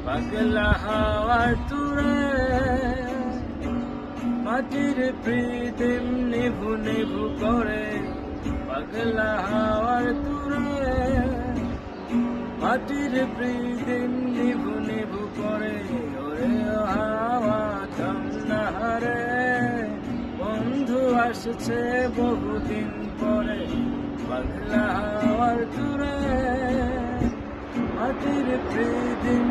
পাগলা হাওয়ার তুরে মাটির প্রীতিম নিভু নিভু করে, পাগলা হাওয়ার তুরে মাটির প্রীতিম নিভু নিভু করে। ওরে ও হাওয়া থামনা রে, বন্ধু আসছে বহুদিন পরে, পাগলা হাওয়ার তুরে মাটির প্রীতিম